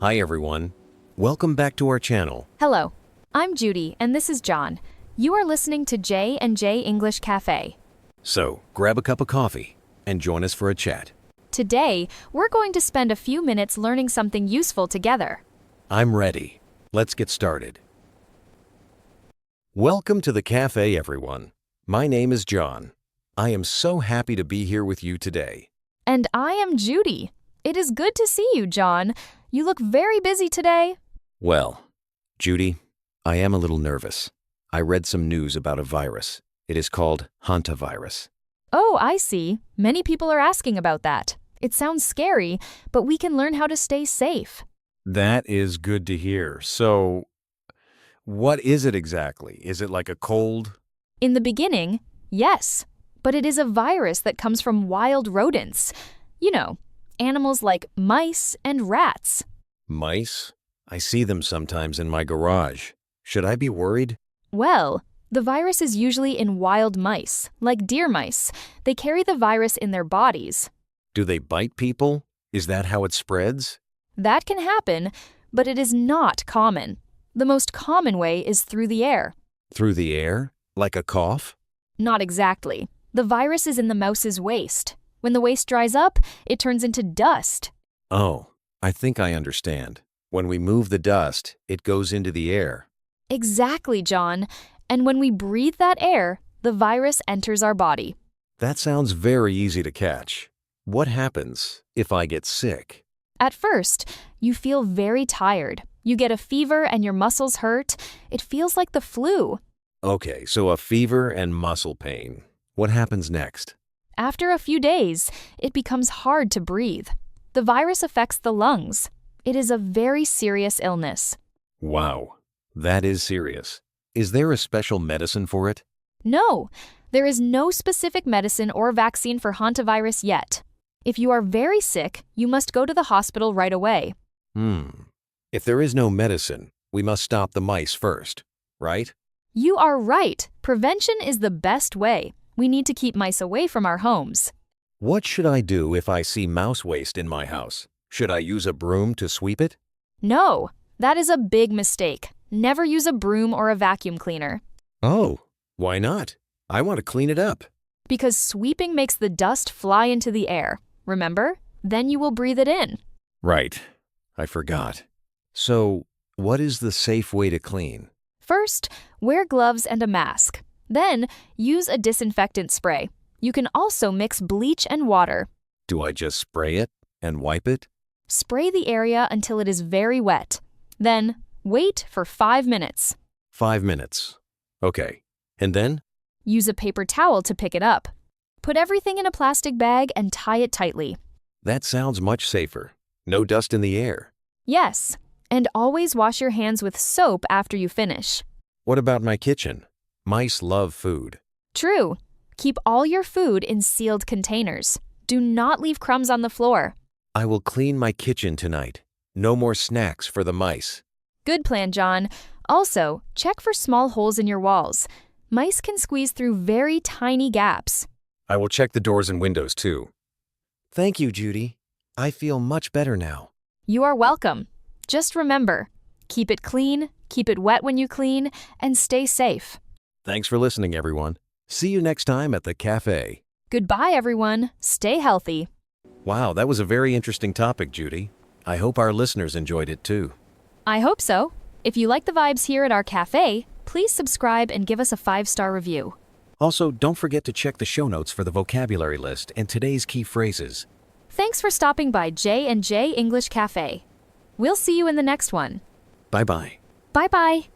Hi everyone. Welcome back to our channel. Hello, I'm Judy and this is John. You are listening to J&J English Cafe. So, grab a cup of coffee and join us for a chat. Today, we're going to spend a few minutes learning something useful together. I'm ready. Let's get started. Welcome to the cafe, everyone. My name is John. I am so happy to be here with you today. And I am Judy. It is good to see you, John. You look very busy today. Well, Judy, I am a little nervous. I read some news about a virus. It is called Hantavirus. Oh, I see. Many people are asking about that. It sounds scary, but we can learn how to stay safe. That is good to hear. So, what is it exactly? Is it like a cold? In the beginning, yes. But it is a virus that comes from wild rodents. You know, animals like mice and rats. Mice? I see them sometimes in my garage. Should I be worried? Well, the virus is usually in wild mice, like deer mice. They carry the virus in their bodies. Do they bite people? Is that how it spreads? That can happen, but it is not common. The most common way is through the air. Through the air? Like a cough? Not exactly. The virus is in the mouse's waste. When the waste dries up, it turns into dust. Oh, I think I understand. When we move the dust, it goes into the air. Exactly, John. And when we breathe that air, the virus enters our body. That sounds very easy to catch. What happens if I get sick? At first, you feel very tired. You get a fever and your muscles hurt. It feels like the flu. Okay, so a fever and muscle pain. What happens next? After a few days, it becomes hard to breathe. The virus affects the lungs. It is a very serious illness. Wow, that is serious. Is there a special medicine for it? No, there is no specific medicine or vaccine for hantavirus yet. If you are very sick, you must go to the hospital right away. If there is no medicine, we must stop the mice first, right? You are right. Prevention is the best way. We need to keep mice away from our homes. What should I do if I see mouse waste in my house? Should I use a broom to sweep it? No, that is a big mistake. Never use a broom or a vacuum cleaner. Oh, why not? I want to clean it up. Because sweeping makes the dust fly into the air. Remember? Then you will breathe it in. Right. I forgot. So, what is the safe way to clean? First, wear gloves and a mask. Then, use a disinfectant spray. You can also mix bleach and water. Do I just spray it and wipe it? Spray the area until it is very wet. Then, wait for 5 minutes. 5 minutes. Okay. And then? Use a paper towel to pick it up. Put everything in a plastic bag and tie it tightly. That sounds much safer. No dust in the air. Yes, and always wash your hands with soap after you finish. What about my kitchen? Mice love food. True. Keep all your food in sealed containers. Do not leave crumbs on the floor. I will clean my kitchen tonight. No more snacks for the mice. Good plan, John. Also, check for small holes in your walls. Mice can squeeze through very tiny gaps. I will check the doors and windows too. Thank you, Judy. I feel much better now. You are welcome. Just remember, keep it clean, keep it wet when you clean, and stay safe. Thanks for listening, everyone. See you next time at the cafe. Goodbye, everyone. Stay healthy. Wow, that was a very interesting topic, Judy. I hope our listeners enjoyed it too. I hope so. If you like the vibes here at our cafe, please subscribe and give us a 5-star review. Also, don't forget to check the show notes for the vocabulary list and today's key phrases. Thanks for stopping by J&J English Cafe. We'll see you in the next one. Bye-bye. Bye-bye.